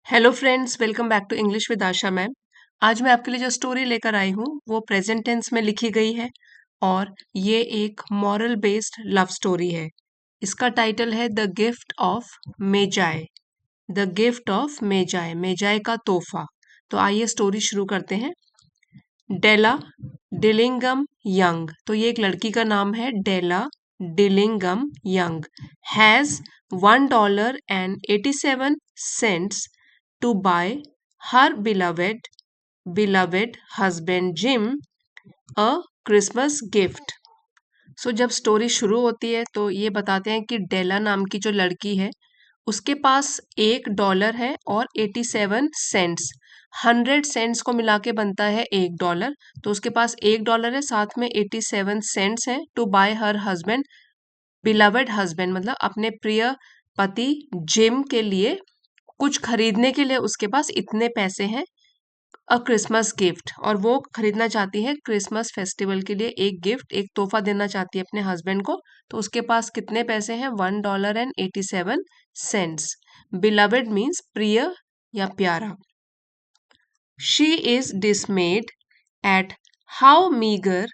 Hello friends, welcome back to English with Asha ma'am. आज मैं आपके लिए जो स्टोरी लेकर आई हूँ वो प्रेजेंट टेंस में लिखी गई है और ये एक मॉरल बेस्ड लव स्टोरी है। इसका टाइटल है the gift of Magi. The gift of Magi, Magi का तोहफा। तो आइए स्टोरी शुरू करते हैं। डेला डिलिंगम यंग, तो ये एक लड़की का नाम है डेला Dillingham young, has $1.87 to buy her beloved husband Jim a Christmas gift. सो जब स्टोरी शुरू होती है तो ये बताते हैं कि डेला नाम की जो लड़की है उसके पास $1 है और 87 सेंट्स, 100 सेंट्स को मिला के बनता है $1। तो उसके पास $1 है, साथ में 87 सेंट्स हैं to buy her husband, beloved husband मतलब अपने प्रिय पति जिम के लिए कुछ खरीदने के लिए उसके पास इतने पैसे हैं। अ क्रिसमस गिफ्ट, और वो खरीदना चाहती है क्रिसमस फेस्टिवल के लिए एक गिफ्ट, एक तोहफा देना चाहती है अपने हस्बैंड को। तो उसके पास कितने पैसे हैं? $1.87। बिलवड मीन्स प्रिय या प्यारा। She is dismayed at how meager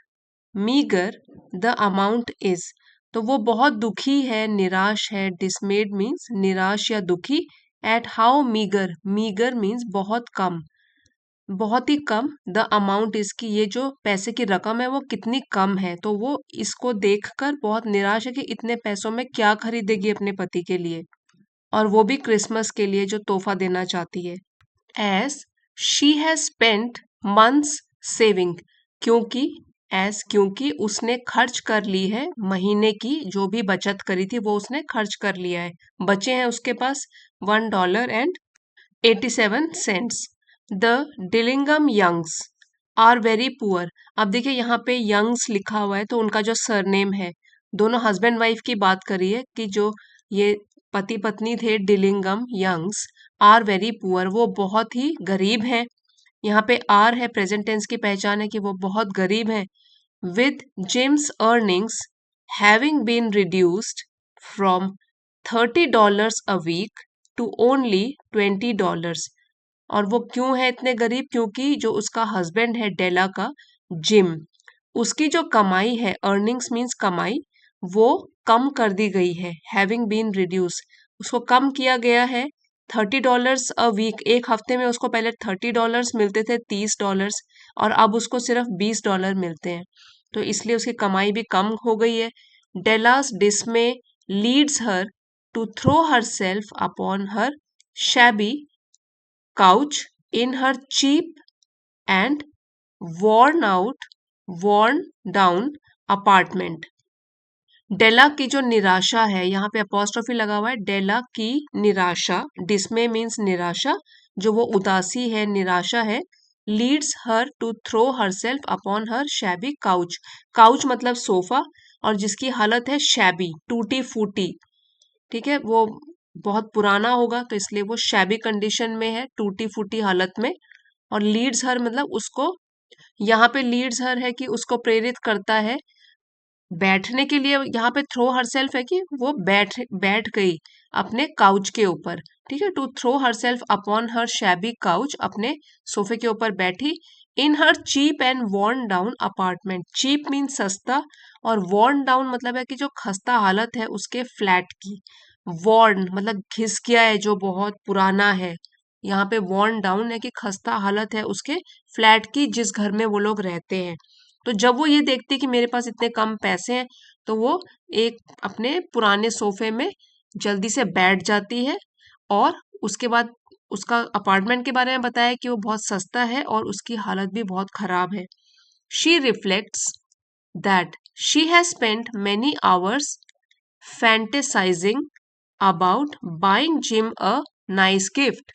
the amount is. तो वो बहुत दुखी है, निराश है। डिसमेड मीन्स निराश या दुखी। At how meager, meager means बहुत कम, बहुत ही कम। द अमाउंट इसकी, ये जो पैसे की रकम है वो कितनी कम है। तो वो इसको देखकर बहुत निराश है कि इतने पैसों में क्या खरीदेगी अपने पति के लिए, और वो भी क्रिसमस के लिए जो तोहफा देना चाहती है। As she has spent months saving, क्योंकि क्योंकि उसने खर्च कर ली है महीने की जो भी बचत करी थी वो उसने खर्च कर लिया है। बचे हैं उसके पास $1.87। The Dillingham Youngs are very poor. अब देखिए यहाँ पे यंग्स लिखा हुआ है तो उनका जो सरनेम है, दोनों हस्बैंड वाइफ की बात करी है कि जो ये पति पत्नी थे Dillingham Youngs, are very poor, वो बहुत ही गरीब हैं। यहाँ पे आर है, प्रेजेंट टेंस की पहचान है कि वो बहुत गरीब हैं। With Jim's earnings having been reduced from $30 a week to only $20। और वो क्यों है इतने गरीब? क्योंकि जो उसका हस्बैंड है डेला का, जिम, उसकी जो कमाई है, अर्निंग्स मीन्स कमाई, वो कम कर दी गई है। हैविंग बीन रिड्यूस, उसको कम किया गया है। $30 अ वीक, एक हफ्ते में उसको पहले $30 मिलते थे, $30, और अब उसको सिर्फ $20 मिलते हैं। तो इसलिए उसकी कमाई भी कम हो गई है। Della's dismay leads her to throw herself upon her shabby couch in her cheap and worn down apartment. Della की जो निराशा है, यहाँ पे अपोस्ट्रोफी लगा हुआ है, डेला की निराशा, डिसमे मीन्स निराशा, जो वो उदासी है, निराशा है। Leads her to throw herself upon her shabby couch, couch मतलब सोफा, और जिसकी हालत है शैबी, टूटी फूटी, ठीक है, वो बहुत पुराना होगा तो इसलिए वो शैबी कंडीशन में है, टूटी फूटी हालत में। और लीड्स हर मतलब उसको, यहाँ पे लीड्स हर है कि उसको प्रेरित करता है बैठने के लिए। यहाँ पे थ्रो हर सेल्फ है कि वो बैठ गई अपने काउच के ऊपर, ठीक है। To throw herself upon her shabby couch, अपने सोफे के ऊपर बैठी। In her cheap and worn down apartment, cheap mean सस्ता, और वॉर्न डाउन मतलब है कि जो खस्ता हालत है उसके फ्लैट की। वॉर्न मतलब घिस गया है, जो बहुत पुराना है। यहाँ पे वॉर्न डाउन है कि खस्ता हालत है उसके फ्लैट की, जिस घर में वो लोग रहते हैं। तो जब वो ये देखती कि मेरे पास इतने कम पैसे हैं तो वो एक अपने पुराने सोफे में जल्दी से बैठ जाती है। और उसके बाद उसका अपार्टमेंट के बारे में बताया कि वो बहुत सस्ता है और उसकी हालत भी बहुत खराब है। She reflects that she has spent many hours fantasising about buying gym a nice gift.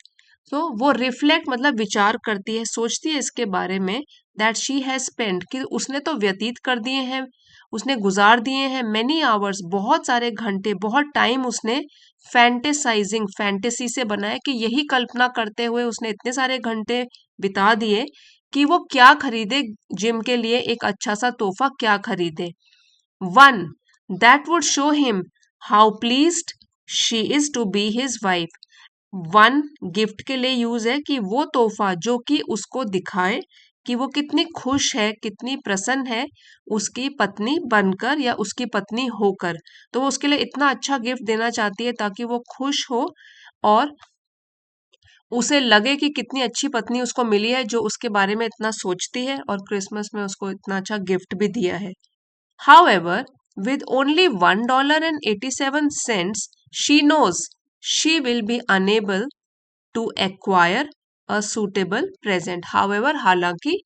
तो वो रिफ्लेक्ट मतलब विचार करती है, सोचती है इसके बारे में। दैट शी हैज स्पेंड, कि उसने तो व्यतीत कर दिए हैं, उसने गुजार दिए हैं, मेनी आवर्स बहुत सारे घंटे, बहुत टाइम उसने फैंटेसाइजिंग, फैंटेसी से बनाया कि यही कल्पना करते हुए उसने इतने सारे घंटे बिता दिए कि वो क्या खरीदे, जिम के लिए एक अच्छा सा तोहफा क्या खरीदे। One that would show him how pleased she is to be his wife, one gift के लिए यूज है कि वो तोहफा जो कि उसको दिखाए कि वो कितनी खुश है, कितनी प्रसन्न है उसकी पत्नी बनकर या उसकी पत्नी होकर। तो वो उसके लिए इतना अच्छा गिफ्ट देना चाहती है ताकि वो खुश हो और उसे लगे कि कितनी अच्छी पत्नी उसको मिली है जो उसके बारे में इतना सोचती है और क्रिसमस में उसको इतना अच्छा गिफ्ट भी दिया है। However, with only $1.87, she knows she will be unable to acquire a suitable present. However, हालांकि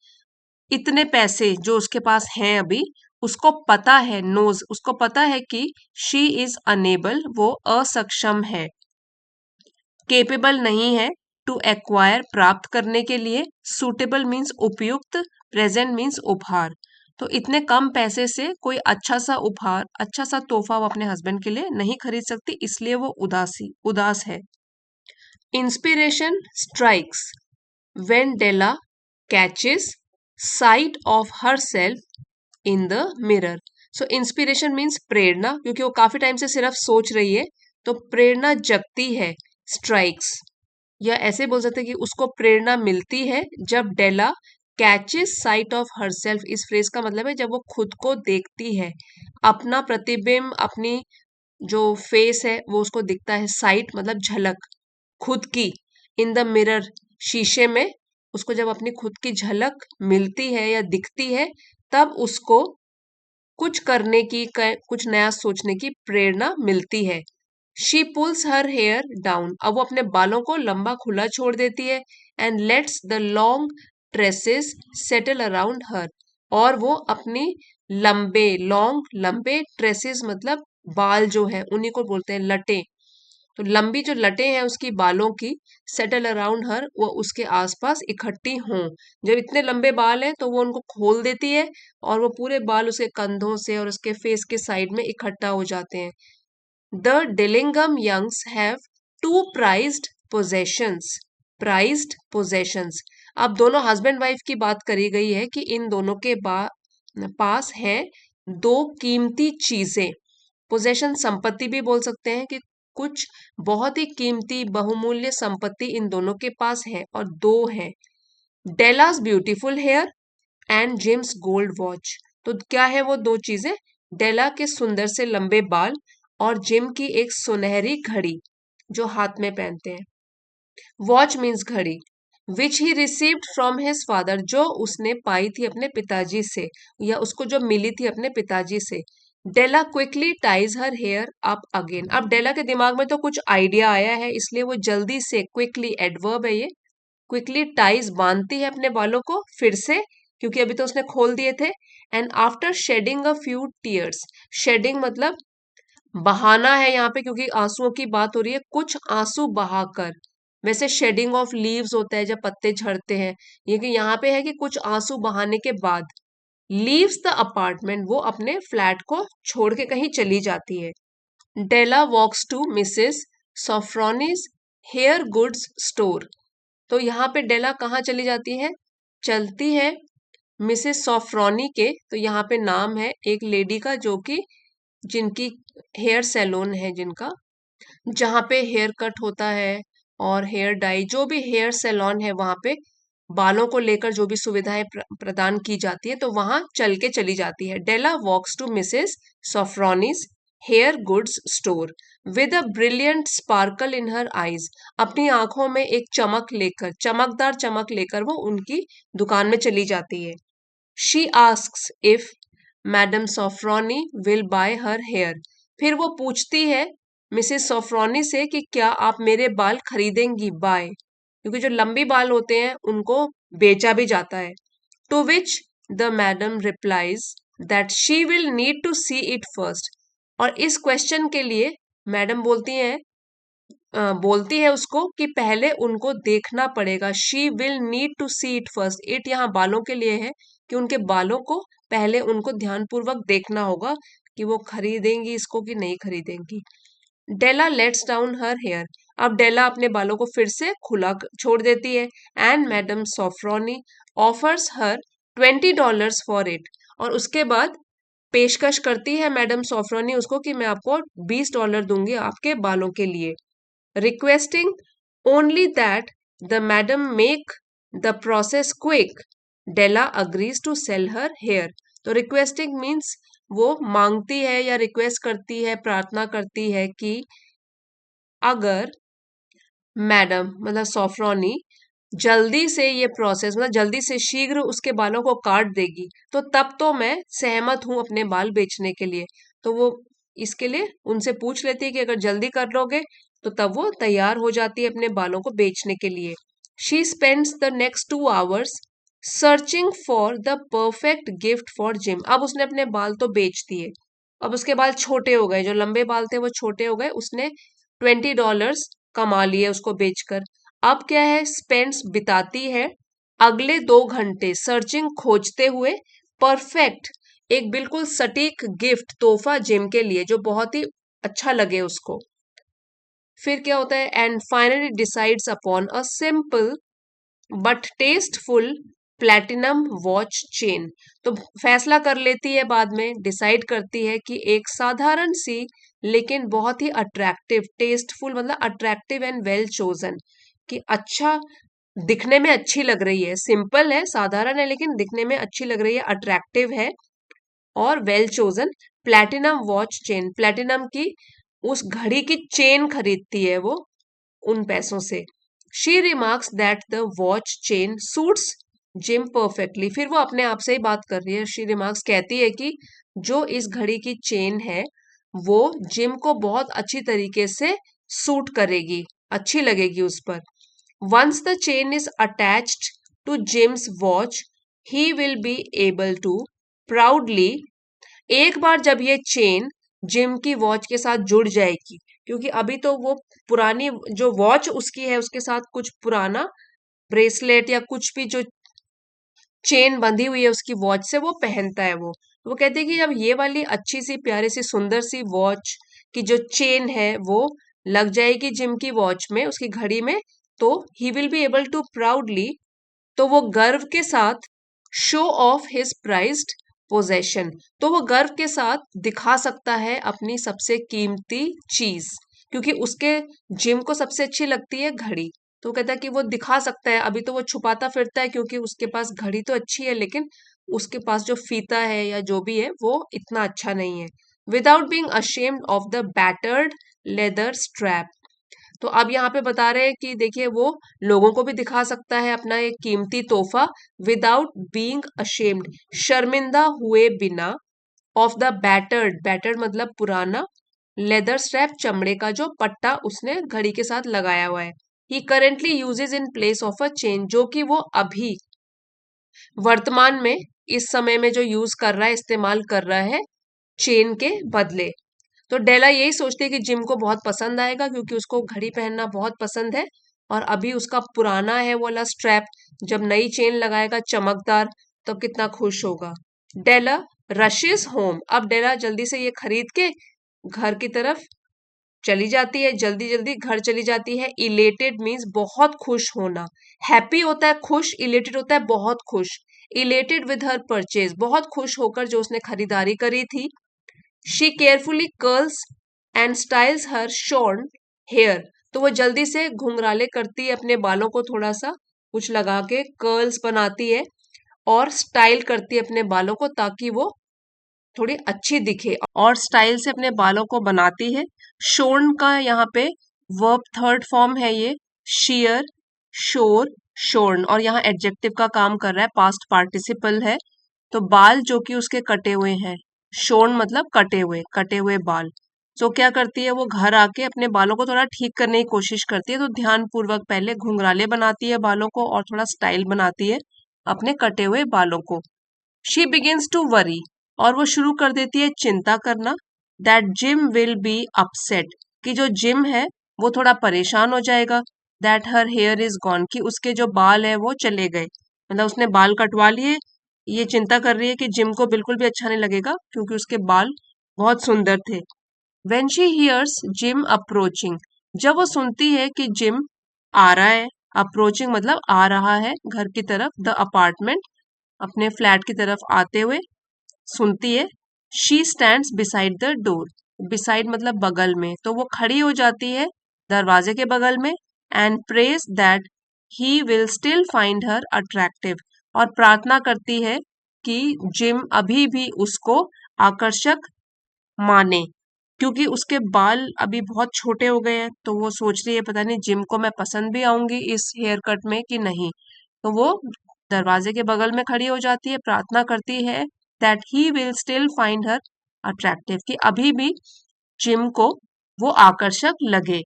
इतने पैसे जो उसके पास हैं अभी, उसको पता है, knows, उसको पता है कि she is unable, वो असक्षम है, capable नहीं है, to acquire, प्राप्त करने के लिए, suitable means उपयुक्त, present means उपहार। तो इतने कम पैसे से कोई अच्छा सा उपहार, अच्छा सा तोहफा वो अपने हस्बैंड के लिए नहीं खरीद सकती, इसलिए वो उदास है। Inspiration strikes when Della catches sight of herself in the mirror. So inspiration means प्रेरणा, क्योंकि वो काफी टाइम से सिर्फ सोच रही है, तो प्रेरणा जगती है, स्ट्राइक्स, या ऐसे बोल सकते हैं कि उसको प्रेरणा मिलती है जब डेला कैचेस साइट ऑफ हरसेल्फ। इस फ्रेज का मतलब है जब वो खुद को देखती है, अपना प्रतिबिंब, अपनी जो फेस है वो उसको दिखता है, साइट मतलब झलक खुद की, इन द मिरर शीशे में, उसको जब अपनी खुद की झलक मिलती है या दिखती है तब उसको कुछ करने की, कुछ नया सोचने की प्रेरणा मिलती है। She pulls her hair down, अब वो अपने बालों को लंबा खुला छोड़ देती है, and lets the long tresses settle around her, और वो अपनी लंबे, लॉन्ग लंबे, ट्रेसेस मतलब बाल जो है उन्हीं को बोलते हैं लटें, तो लंबी जो लटें हैं उसकी बालों की, सेटल अराउंड हर, वो उसके आसपास इकट्ठी हों। जब इतने लंबे बाल हैं तो वो उनको खोल देती है और वो पूरे बाल उसके कंधों से और उसके फेस के साइड में इकट्ठा हो जाते हैं। The Dillingham Youngs have two prized possessions, prized possessions. अब दोनों हस्बैंड वाइफ की बात करी गई है कि इन दोनों के पास हैं दो कीमती चीजें। पोजेशन संपत्ति भी बोल सकते हैं कि कुछ बहुत ही कीमती बहुमूल्य संपत्ति इन दोनों के पास है और दो है, Della's beautiful hair and Jim's gold watch. तो क्या है वो दो चीजें? डेला के सुंदर से लंबे बाल और जिम की एक सुनहरी घड़ी जो हाथ में पहनते हैं। वॉच मीन्स घड़ी, which he received from his father, जो उसने पाई थी अपने पिताजी से या उसको जो मिली थी अपने पिताजी से। Della quickly ties her hair up again, अब डेला के दिमाग में तो कुछ आइडिया आया है इसलिए वो जल्दी से, क्विकली एडवर्ब है ये, क्विकली टाइज बांधती है अपने बालों को फिर से, क्योंकि अभी तो उसने खोल दिए थे। And after shedding a few tears, shedding मतलब बहाना है यहाँ पे क्योंकि आंसुओं की बात हो रही है, कुछ आंसू बहाकर, वैसे शेडिंग ऑफ लीव्स होता है जब पत्ते झड़ते हैं, ये कि यहाँ पे है कि कुछ आंसू बहाने के बाद, लीव्स द अपार्टमेंट, वो अपने फ्लैट को छोड़ के कहीं चली जाती है। Della walks to Mrs Sofronie's hair goods store, तो यहाँ पे डेला कहाँ चली जाती है? चलती है मिसेस सॉफ्रोनी के, तो यहाँ पे नाम है एक लेडी का जो कि जिनकी हेयर सैलून है, जिनका जहाँ पे हेयर कट होता है और हेयर डाई, जो भी हेयर सैलून है वहां पे बालों को लेकर जो भी सुविधाएं प्रदान की जाती है, तो वहां चल के चली जाती है। Della walks to Mrs Sofronie's hair goods store with a brilliant sparkle in her eyes, अपनी आंखों में एक चमक लेकर, चमकदार चमक लेकर वो उनकी दुकान में चली जाती है। She asks if madame Sofronie will buy her hair, फिर वो पूछती है मिसेस सॉफ्रोनी से कि क्या आप मेरे बाल खरीदेंगी, बाय, क्योंकि जो लंबी बाल होते हैं उनको बेचा भी जाता है। To which the madam replies that she will need to see it first, और इस क्वेश्चन के लिए मैडम बोलती है उसको कि पहले उनको देखना पड़ेगा। She will need to see it first, it यहाँ बालों के लिए है कि उनके बालों को पहले उनको ध्यानपूर्वक देखना होगा कि वो खरीदेंगी इसको कि नहीं खरीदेंगी। डेला लेट्स डाउन हर हेयर, अब डेला अपने बालों को फिर से खुला छोड़ देती है। And madame Sofronie offers her $20 for it, और उसके बाद पेशकश करती है मैडम सॉफ्रोनी उसको कि मैं आपको $20 दूंगी आपके बालों के लिए। Requesting only that the madam make the process quick, Della agrees to sell her hair. तो रिक्वेस्टिंग मीन्स वो मांगती है या रिक्वेस्ट करती है, प्रार्थना करती है कि अगर मैडम मतलब सॉफ्रोनी जल्दी से ये प्रोसेस मतलब जल्दी से शीघ्र उसके बालों को काट देगी तो तब तो मैं सहमत हूं अपने बाल बेचने के लिए। तो वो इसके लिए उनसे पूछ लेती है कि अगर जल्दी कर लोगे तो तब वो तैयार हो जाती है अपने बालों को बेचने के लिए। She spends the next 2 hours searching for the perfect gift for gym. अब उसने अपने बाल तो बेच दिए, अब उसके बाल छोटे हो गए, जो लंबे बाल थे वो छोटे हो गए, उसने $20 कमा लिए उसको बेचकर। अब क्या है, स्पेंड्स बिताती है अगले 2 घंटे सर्चिंग खोजते हुए परफेक्ट एक बिल्कुल सटीक गिफ्ट तोहफा जिम के लिए जो बहुत ही अच्छा लगे उसको। फिर क्या होता है, and finally decides upon a simple but tasteful platinum watch chain. तो फैसला कर लेती है बाद में, डिसाइड करती है कि एक साधारण सी लेकिन बहुत ही अट्रैक्टिव, टेस्टफुल मतलब अट्रैक्टिव एंड वेल चोजन, कि अच्छा दिखने में अच्छी लग रही है, सिंपल है, साधारण है लेकिन दिखने में अच्छी लग रही है, अट्रैक्टिव है और well chosen platinum watch chain, platinum की उस घड़ी की चेन खरीदती है वो उन पैसों से। She remarks that the watch chain suits gym perfectly. फिर वो अपने आप से ही बात कर रही है, शी रिमार्क्स कहती है कि जो इस घड़ी की चेन है वो जिम को बहुत अच्छी तरीके से सूट करेगी, अच्छी लगेगी उस पर। Once the chain is attached to Jim's watch he will be able to proudly, एक बार जब ये चेन जिम की वॉच के साथ जुड़ जाएगी, क्योंकि अभी तो वो पुरानी जो वॉच उसकी है उसके साथ कुछ पुराना ब्रेसलेट या कुछ भी जो चेन बंधी हुई है उसकी वॉच से वो पहनता है वो कहते हैं कि जब ये वाली अच्छी सी प्यारी सी सुंदर सी वॉच की जो चेन है वो लग जाएगी जिम की वॉच में, उसकी घड़ी में, तो he will be able to proudly, तो वो गर्व के साथ show off his prized possession, तो वो गर्व के साथ दिखा सकता है अपनी सबसे कीमती चीज, क्योंकि उसके जिम को सबसे अच्छी लगती है घड़ी। तो वो कहता है कि वो दिखा सकता है, अभी तो वो छुपाता फिरता है क्योंकि उसके पास घड़ी तो अच्छी है लेकिन उसके पास जो फीता है या जो भी है वो इतना अच्छा नहीं है। Without being ashamed of the battered leather strap. तो अब यहाँ पे बता रहे हैं कि देखिए वो लोगों को भी दिखा सकता है अपना एक कीमती तोहफा विदाउट बीइंग अशेम्ड, शर्मिंदा हुए बिना, ऑफ द बैटर्ड, बैटर्ड मतलब पुराना, लेदर स्ट्रैप चमड़े का जो पट्टा उसने घड़ी के साथ लगाया हुआ है। He currently uses in place of a chain, जो कि वो अभी वर्तमान में इस समय में जो यूज कर रहा है, इस्तेमाल कर रहा है चेन के बदले। तो डेला यही सोचती है कि जिम को बहुत पसंद आएगा क्योंकि उसको घड़ी पहनना बहुत पसंद है और अभी उसका पुराना है वो वाला स्ट्रैप, जब नई चेन लगाएगा चमकदार तो कितना खुश होगा। डेला रशेस होम, अब डेला जल्दी से ये खरीद के घर की तरफ चली जाती है, जल्दी जल्दी घर चली जाती है। इलेटेड मीन्स बहुत खुश होना, हैप्पी होता है खुश, इलेटेड होता है बहुत खुश। इलेटेड विद हर परचेज, बहुत खुश होकर जो उसने खरीदारी करी थी। She carefully curls and styles her shorn hair, तो वो जल्दी से घुंघराले करती है अपने बालों को, थोड़ा सा कुछ लगा के कर्ल्स बनाती है और स्टाइल करती है अपने बालों को ताकि वो थोड़ी अच्छी दिखे और स्टाइल से अपने बालों को बनाती है। शोर्न का यहाँ पे वर्ब थर्ड फॉर्म है ये, शियर, शोर, शोर्न, और यहाँ एडजेक्टिव का काम कर रहा है, पास्ट पार्टिसिपल है। तो बाल जो कि उसके कटे हुए हैं, शोर्न मतलब कटे हुए बाल। तो क्या करती है वो घर आके अपने बालों को थोड़ा ठीक करने की कोशिश करती है, तो ध्यान पूर्वक पहले घुंघराले बनाती है बालों को और थोड़ा स्टाइल बनाती है अपने कटे हुए बालों को। शी बिगिंस टू वरी, और वो शुरू कर देती है चिंता करना, that gym will be upset, कि जो जिम है वो थोड़ा परेशान हो जाएगा। That her here is gone, कि उसके जो बाल है वो चले गए, मतलब उसने बाल कटवा लिए। ये चिंता कर रही है कि जिम को बिल्कुल भी अच्छा नहीं लगेगा क्योंकि उसके बाल बहुत सुंदर थे। When she hears Jim approaching, जब वो सुनती है कि जिम आ रहा है, अप्रोचिंग मतलब आ रहा है घर की तरफ, द अपार्टमेंट अपने फ्लैट की तरफ आते हुए सुनती है। She stands beside the door, beside मतलब बगल में, तो वो खड़ी हो जाती है दरवाजे के बगल में। And praise that he will still find her attractive, और प्रार्थना करती है कि जिम अभी भी उसको आकर्षक माने, क्योंकि उसके बाल अभी बहुत छोटे हो गए हैं, तो वो सोच रही है पता नहीं जिम को मैं पसंद भी आऊंगी इस हेयर कट में कि नहीं। तो वो दरवाजे के बगल में खड़ी हो जाती है, प्रार्थना करती है that he will still find her attractive, कि अभी भी जिम को वो आकर्षक लगे।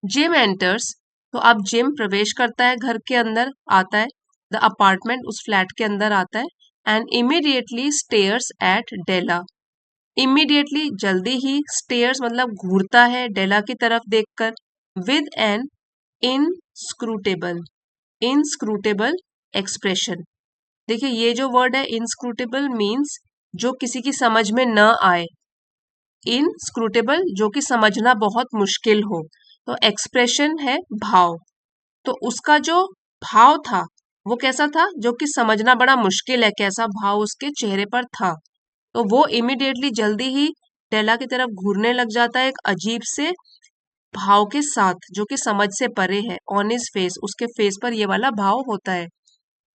जिम एंटर्स, तो अब जिम प्रवेश करता है, घर के अंदर आता है, द अपार्टमेंट, उस फ्लैट के अंदर आता है, and immediately stares at Della, immediately जल्दी ही, स्टेयर्स मतलब घूरता है डेला की तरफ देखकर, with N inscrutable, inscrutable expression. देखिए ये जो वर्ड है इनस्क्रूटेबल मीन्स जो किसी की समझ में न आए, इनस्क्रूटेबल जो कि समझना बहुत मुश्किल हो, तो एक्सप्रेशन है भाव, तो उसका जो भाव था वो कैसा था, जो कि समझना बड़ा मुश्किल है कैसा भाव उसके चेहरे पर था। तो वो इमिडिएटली जल्दी ही डेला की तरफ घूरने लग जाता है एक अजीब से भाव के साथ, जो कि समझ से परे है। ऑन हिज फेस, उसके फेस पर ये वाला भाव होता है।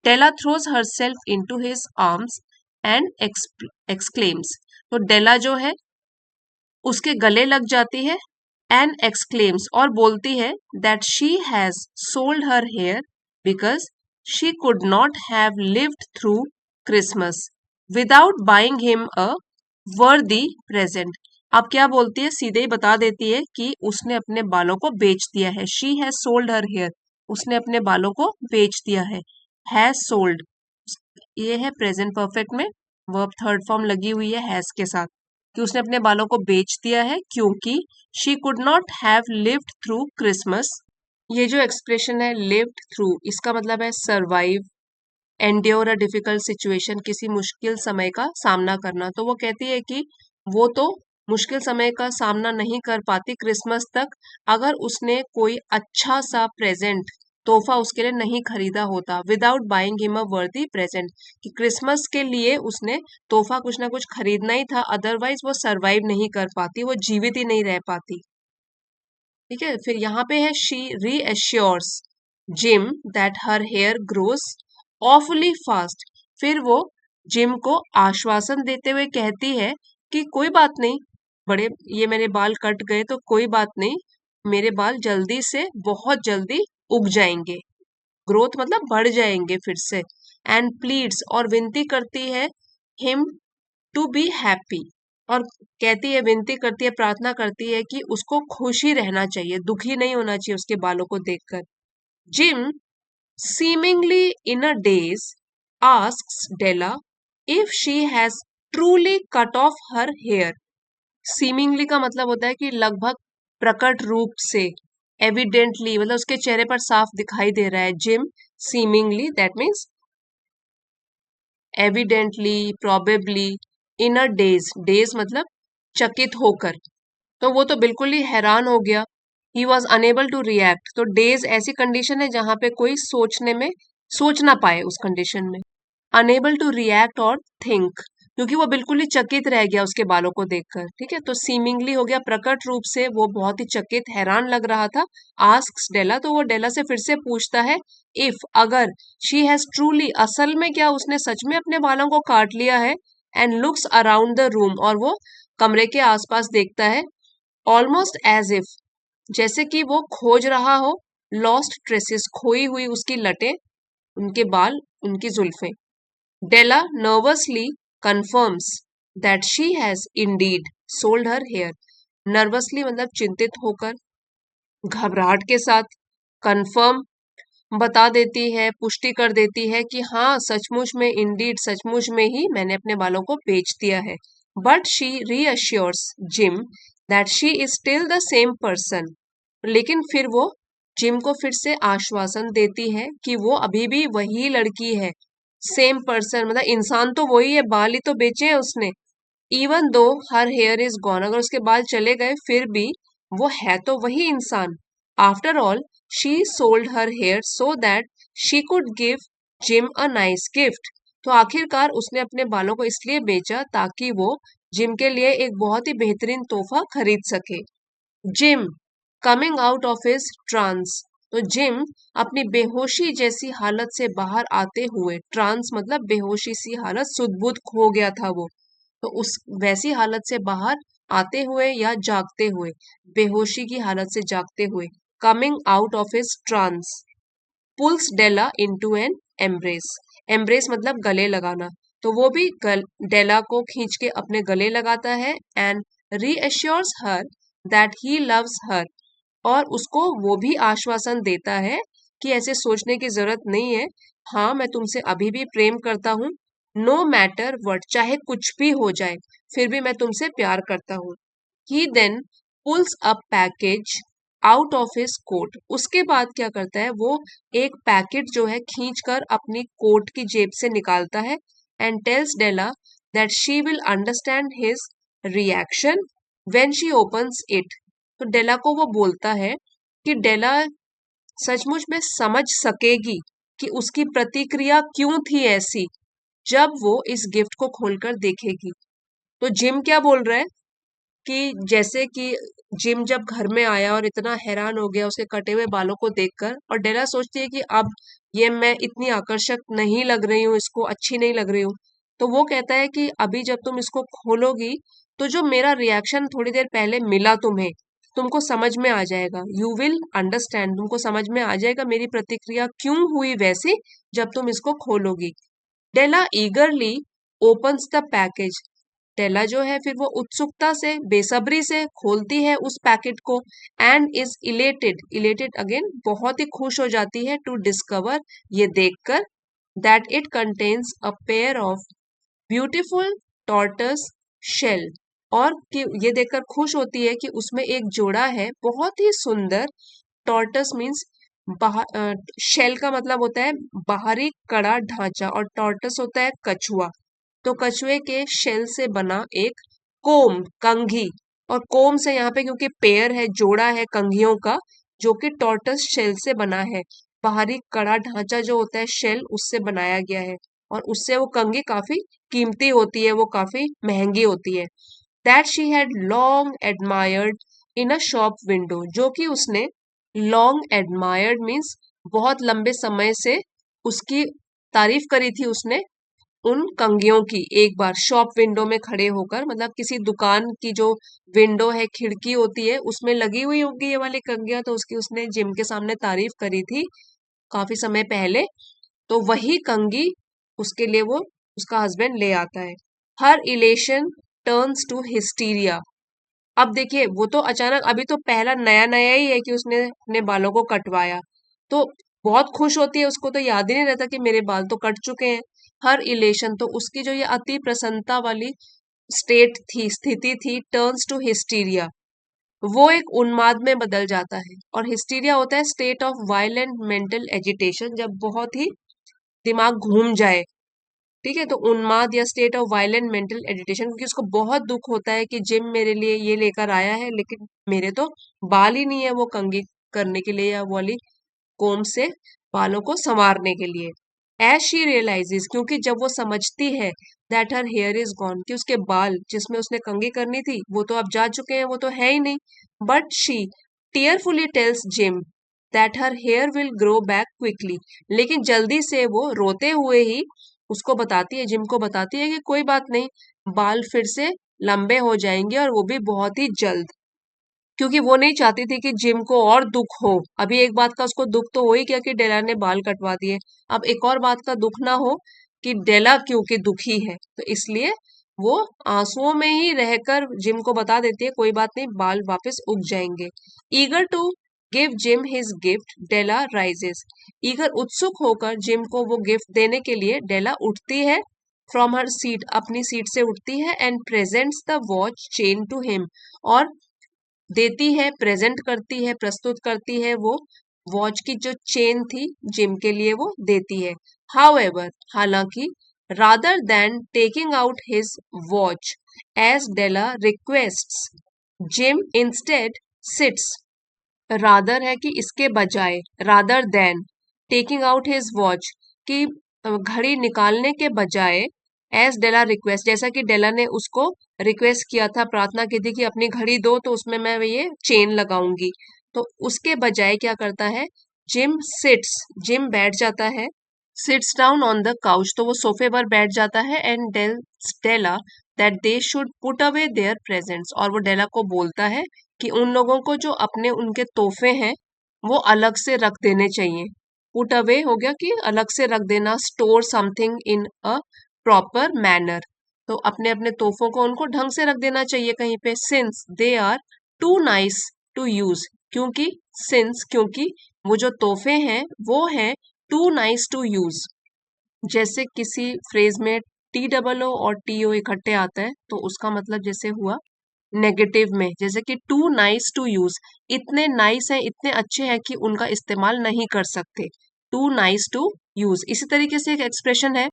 Della throws herself into his arms and exclaims, तो डेला जो है उसके गले लग जाती है, एंड एक्सक्लेम्स, और बोलती है that she has sold her hair because she could not have lived through Christmas without buying him a worthy present. अब क्या बोलती है, सीधे ही बता देती है कि उसने अपने बालों को बेच दिया है। She has sold her hair, उसने अपने बालों को बेच दिया है। हैज सोल्ड, ये है प्रेजेंट परफेक्ट में वर्ब थर्ड फॉर्म लगी हुई है हैज के साथ, कि उसने अपने बालों को बेच दिया है क्योंकि she could not have lived through Christmas. ये जो एक्सप्रेशन है लिव्ड थ्रू, इसका मतलब है survive, endure a difficult situation, किसी मुश्किल समय का सामना करना। तो वो कहती है कि वो तो मुश्किल समय का सामना नहीं कर पाती क्रिसमस तक अगर उसने कोई अच्छा सा प्रेजेंट, तोहफा उसके लिए नहीं खरीदा होता, without buying him a worthy present, कि क्रिसमस के लिए उसने तोहफा कुछ ना कुछ खरीदना ही था, अदरवाइज वो सरवाइव नहीं कर पाती, वो जीवित ही नहीं रह पाती। ठीक है, फिर यहाँ पे है she reassures Jim that her hair grows awfully fast, फिर वो जिम को आश्वासन देते हुए कहती है कि कोई बात नहीं, बड़े ये मेरे बाल कट गए तो कोई बात नहीं, मेरे बाल जल्दी से बहुत जल्दी उग जाएंगे, ग्रोथ मतलब बढ़ जाएंगे फिर से। एंड प्लीड्स, और विनती करती है हिम टू बी हैप्पी, और कहती है, विनती करती है, प्रार्थना करती है कि उसको खुश ही रहना चाहिए, दुखी नहीं होना चाहिए उसके बालों को देखकर। Gym seemingly in a daze asks Della if she has truly cut off her hair। seemingly का मतलब होता है कि लगभग प्रकट रूप से, evidently मतलब उसके चेहरे पर साफ दिखाई दे रहा है। Gym seemingly that means evidently, probably, in a daze, daze मतलब चकित होकर, तो वो तो बिल्कुल ही हैरान हो गया। He was unable to react, तो डेज ऐसी कंडीशन है जहां पे कोई सोचने में सोच ना पाए उस कंडीशन में। अनेबल टू रिएक्ट और थिंक, क्योंकि वो बिल्कुल ही चकित रह गया उसके बालों को देखकर। ठीक है, तो सीमिंगली हो गया प्रकट रूप से, वो बहुत ही चकित हैरान लग रहा था। आस्क्स डेला, तो वो डेला से फिर से पूछता है, इफ अगर, शी हैज ट्रूली असल में क्या उसने सच में अपने बालों को काट लिया है, and looks around the room, और वो कमरे के आसपास देखता है, ऑलमोस्ट एज इफ, जैसे कि वो खोज रहा हो, लॉस्ट ट्रेसेस, खोई हुई उसकी लटें, उनके बाल, उनकी जुल्फें। Della nervously confirms that she has indeed sold her hair। Nervously मतलब चिंतित होकर, घबराहट के साथ, कंफर्म बता देती है, पुष्टि कर देती है कि हाँ सचमुच में, इंडीड सचमुच में ही मैंने अपने बालों को बेच दिया है। But she reassures Jim that she is still the same person, लेकिन फिर वो जिम को फिर से आश्वासन देती है कि वो अभी भी वही लड़की है। सेम पर्सन मतलब इंसान तो वही है, बाल ही तो बेचे हैं उसने। Even though her here is gone, अगर उसके बाल चले गए फिर भी वो है तो वही इंसान। After all she sold her hair so that she could give Jim a nice gift, तो आखिरकार उसने अपने बालों को इसलिए बेचा ताकि वो जिम के लिए एक बहुत ही बेहतरीन तोहफा खरीद सके। Gym coming out of his trans, तो जिम अपनी बेहोशी जैसी हालत से बाहर आते हुए, ट्रांस मतलब बेहोशी सी हालत, सुध-बुध खो गया था वो, तो उस वैसी हालत से बाहर आते हुए या जागते हुए, बेहोशी की हालत से जागते हुए, coming out of his trance, pulls Della into an embrace, embrace मतलब गले लगाना, तो वो भी डेला को खींच के अपने गले लगाता है, and reassures her that he loves her, और उसको वो भी आश्वासन देता है कि ऐसे सोचने की जरूरत नहीं है, हाँ मैं तुमसे अभी भी प्रेम करता हूँ, नो मैटर व्हाट, चाहे कुछ भी हो जाए फिर भी मैं तुमसे प्यार करता हूँ। He then pulls a package out of his coat, उसके बाद क्या करता है वो, एक पैकेट जो है खींच कर अपनी कोट की जेब से निकालता है, and tells Della that she will understand his reaction when she opens it, तो डेला को वो बोलता है कि डेला सचमुच में समझ सकेगी कि उसकी प्रतिक्रिया क्यों थी ऐसी जब वो इस गिफ्ट को खोलकर देखेगी। तो जिम क्या बोल रहा है कि जैसे कि जिम जब घर में आया और इतना हैरान हो गया उसके कटे हुए बालों को देखकर, और डेला सोचती है कि अब ये मैं इतनी आकर्षक नहीं लग रही हूँ, इसको अच्छी नहीं लग रही हूँ, तो वो कहता है कि अभी जब तुम इसको खोलोगी तो जो मेरा रिएक्शन थोड़ी देर पहले मिला तुम्हें, तुमको समझ में आ जाएगा, यू विल अंडरस्टैंड, तुमको समझ में आ जाएगा मेरी प्रतिक्रिया क्यों हुई वैसी जब तुम इसको खोलोगी। डेला ईगरली ओपन्स द पैकेज, टेला जो है फिर वो उत्सुकता से बेसब्री से खोलती है उस पैकेट को, and is elated, elated again बहुत ही खुश हो जाती है, टू डिस्कवर, ये देखकर, that it contains a pair of beautiful tortoise shell, और कि ये देखकर खुश होती है कि उसमें एक जोड़ा है बहुत ही सुंदर, टॉर्टस मीन्स शेल का मतलब होता है बाहरी कड़ा ढांचा, और टॉर्टस होता है कछुआ, तो कछुए के शेल से बना एक कोम, कंघी, और कोम से यहाँ पे क्योंकि पेयर है, जोड़ा है कंघियों का, जो कि टॉर्टस शेल से बना है, बाहरी कड़ा ढांचा जो होता है शेल उससे बनाया गया है, और उससे वो कंघी काफी कीमती होती है, वो काफी महंगी होती है। That she had long admired in a shop window, जो कि उसने लॉन्ग एडमायर्ड मीन्स बहुत लंबे समय से उसकी तारीफ करी थी उसने उन कंघियों की, एक बार शॉप विंडो में खड़े होकर, मतलब किसी दुकान की जो विंडो है, खिड़की होती है, उसमें लगी हुई होगी ये वाली कंघियां, तो उसकी उसने जिम के सामने तारीफ करी थी काफी समय पहले, तो वही कंघी उसके लिए वो उसका हस्बैंड ले आता है। हर इलेशन टर्न्स टू हिस्टीरिया, अब देखिए वो तो अचानक, अभी तो पहला नया नया ही है कि उसने अपने बालों को कटवाया, तो बहुत खुश होती है, उसको तो याद ही नहीं रहता कि मेरे बाल तो कट चुके हैं। हर इलेशन, तो उसकी जो ये अति प्रसन्नता वाली स्टेट थी, स्थिति थी, टर्न्स टू हिस्टीरिया, वो एक उन्माद में बदल जाता है, और हिस्टीरिया होता है state of violent mental agitation, जब बहुत ही दिमाग घूम जाए, ठीक है, तो उन्माद या state of violent mental agitation, क्योंकि उसको बहुत दुख होता है कि जिम मेरे लिए ये लेकर आया है लेकिन मेरे तो बाल ही नहीं है वो कंघी करने के लिए या वो वाली कोम से बालों को संवारने के लिए। एज शी रियलाइजेस, क्योंकि जब वो समझती है that her here is gone, कि उसके बाल जिसमें उसने कंघी करनी थी वो तो अब जा चुके हैं, वो तो है ही नहीं, but she tearfully tells Jim that her hair will grow back quickly, लेकिन जल्दी से वो रोते हुए ही उसको बताती है, जिम को बताती है कि कोई बात नहीं, बाल फिर से लंबे हो जाएंगे और वो भी बहुत ही जल्द, क्योंकि वो नहीं चाहती थी कि जिम को और दुख हो। अभी एक बात का उसको दुख तो हो ही गया कि डेला ने बाल कटवा दिए, अब एक और बात का दुख ना हो कि डेला क्योंकि दुखी है, तो इसलिए वो आंसुओं में ही रहकर जिम को बता देती है कोई बात नहीं, बाल वापस उग जाएंगे। Eager to give Jim his gift, Della rises, eager उत्सुक होकर जिम को वो गिफ्ट देने के लिए डेला उठती है, फ्रॉम हर सीट, अपनी सीट से उठती है, and presents the watch chain to him, और देती है, प्रेजेंट करती है, प्रस्तुत करती है वो वॉच की जो चेन थी जिम के लिए वो देती है। हाउएवर, हालांकि, rather than taking out his watch as Della requests, Jim instead sits, rather है कि इसके बजाय, rather than taking out his watch, कि घड़ी निकालने के बजाय, एज डेला रिक्वेस्ट, जैसा कि डेला ने उसको रिक्वेस्ट किया था, प्रार्थना की थी कि अपनी घड़ी दो तो उसमें मैं ये चेन लगाऊंगी, तो उसके बजाय क्या करता है, जिम बैठ जाता है, sits down on the couch, तो वो सोफे पर बैठ जाता है, and tells Della that they should put away their presents, और वो डेला को बोलता है कि उन लोगों को जो अपने उनके तोहफे हैं वो अलग से रख देने चाहिए। पुट अवे हो गया कि अलग से रख देना, store something in a proper manner, तो अपने अपने तोहफों को उनको ढंग से रख देना चाहिए कहीं पे, since they are too nice to use, क्योंकि वो जो तोहफे हैं वो हैं टू नाइस टू यूज। जैसे किसी फ्रेज में टी डबल ओ और टी ओ इकट्ठे आता है तो उसका मतलब जैसे हुआ नेगेटिव में, जैसे कि टू नाइस टू यूज, इतने नाइस हैं, इतने अच्छे हैं कि उनका इस्तेमाल नहीं कर सकते, टू नाइस टू यूज। इसी तरीके से एक एक्सप्रेशन है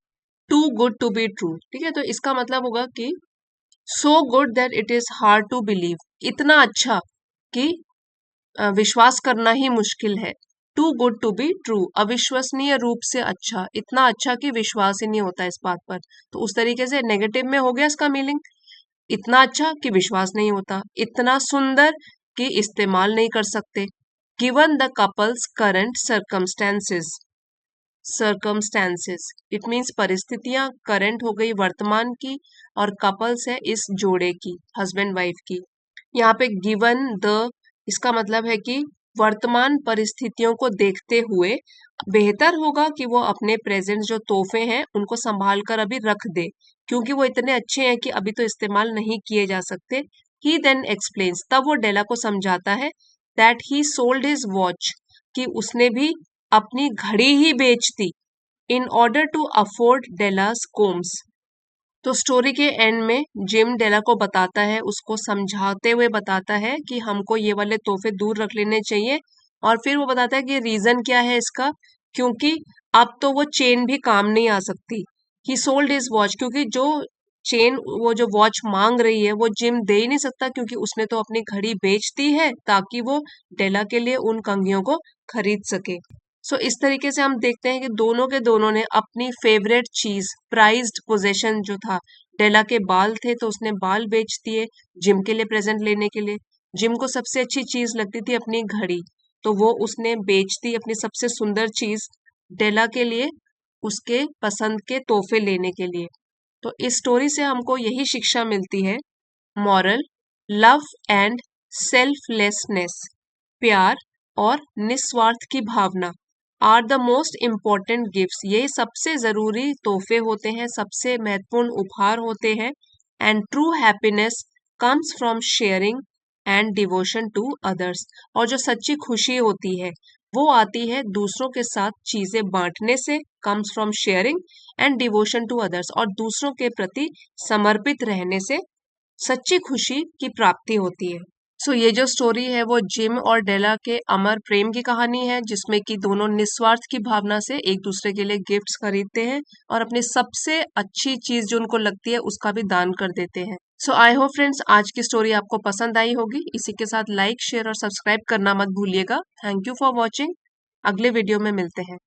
too good to be true, ठीक है, तो इसका मतलब होगा कि so good that it is hard to believe, इतना अच्छा कि विश्वास करना ही मुश्किल है, too good to be true, अविश्वसनीय रूप से अच्छा, इतना अच्छा कि विश्वास ही नहीं होता इस बात पर, तो उस तरीके से नेगेटिव में हो गया इसका मीनिंग, इतना अच्छा कि विश्वास नहीं होता, इतना सुंदर कि इस्तेमाल नहीं कर सकते, given the couples current circumstances, it means परिस्थितियां, करंट हो गई वर्तमान की, और कपल्स है इस जोड़े की, हस्बैंड वाइफ की। यहाँ पे गिवन द, इसका मतलब है कि वर्तमान परिस्थितियों को देखते हुए बेहतर होगा कि वो अपने प्रेजेंट जो तोहफे हैं उनको संभाल कर अभी रख दे, क्योंकि वो इतने अच्छे हैं कि अभी तो इस्तेमाल नहीं किए जा सकते। ही देन एक्सप्लेन्स, तब वो डेला को समझाता है, that he sold his watch, कि उसने भी अपनी घड़ी ही बेच दी, in order to afford Della's combs. तो स्टोरी के एंड में जिम डेला को बताता है, उसको समझाते हुए बताता है कि हमको ये वाले तोहफे दूर रख लेने चाहिए, और फिर वो बताता है कि रीजन क्या है इसका, क्योंकि अब तो वो चेन भी काम नहीं आ सकती। ही सोल्ड हिज वॉच, क्योंकि जो चेन, वो जो वॉच मांग रही है वो जिम दे ही नहीं सकता, क्योंकि उसने तो अपनी घड़ी बेच दी है ताकि वो डेला के लिए उन कंघियों को खरीद सके। सो इस तरीके से हम देखते हैं कि दोनों के दोनों ने अपनी फेवरेट चीज, प्राइज्ड पोजेशन जो था, डेला के बाल थे तो उसने बाल बेच दिए जिम के लिए प्रेजेंट लेने के लिए, जिम को सबसे अच्छी चीज लगती थी अपनी घड़ी, तो वो उसने बेच दी अपनी सबसे सुंदर चीज डेला के लिए, उसके पसंद के तोहफे लेने के लिए। तो इस स्टोरी से हमको यही शिक्षा मिलती है, मॉरल, लव एंड सेल्फलेसनेस, प्यार और निस्वार्थ की भावना, are the most important gifts, ये सबसे जरूरी तोहफे होते हैं, सबसे महत्वपूर्ण उपहार होते हैं, and true happiness comes from sharing and devotion to others, और जो सच्ची खुशी होती है वो आती है दूसरों के साथ चीजें बांटने से, comes from sharing and devotion to others, और दूसरों के प्रति समर्पित रहने से सच्ची खुशी की प्राप्ति होती है। सो ये जो स्टोरी है वो जिम और डेला के अमर प्रेम की कहानी है, जिसमें कि दोनों निस्वार्थ की भावना से एक दूसरे के लिए गिफ्ट्स खरीदते हैं और अपनी सबसे अच्छी चीज जो उनको लगती है उसका भी दान कर देते हैं। सो आई होप फ्रेंड्स आज की स्टोरी आपको पसंद आई होगी, इसी के साथ लाइक शेयर और सब्सक्राइब करना मत भूलिएगा। थैंक यू फॉर वॉचिंग, अगले वीडियो में मिलते हैं।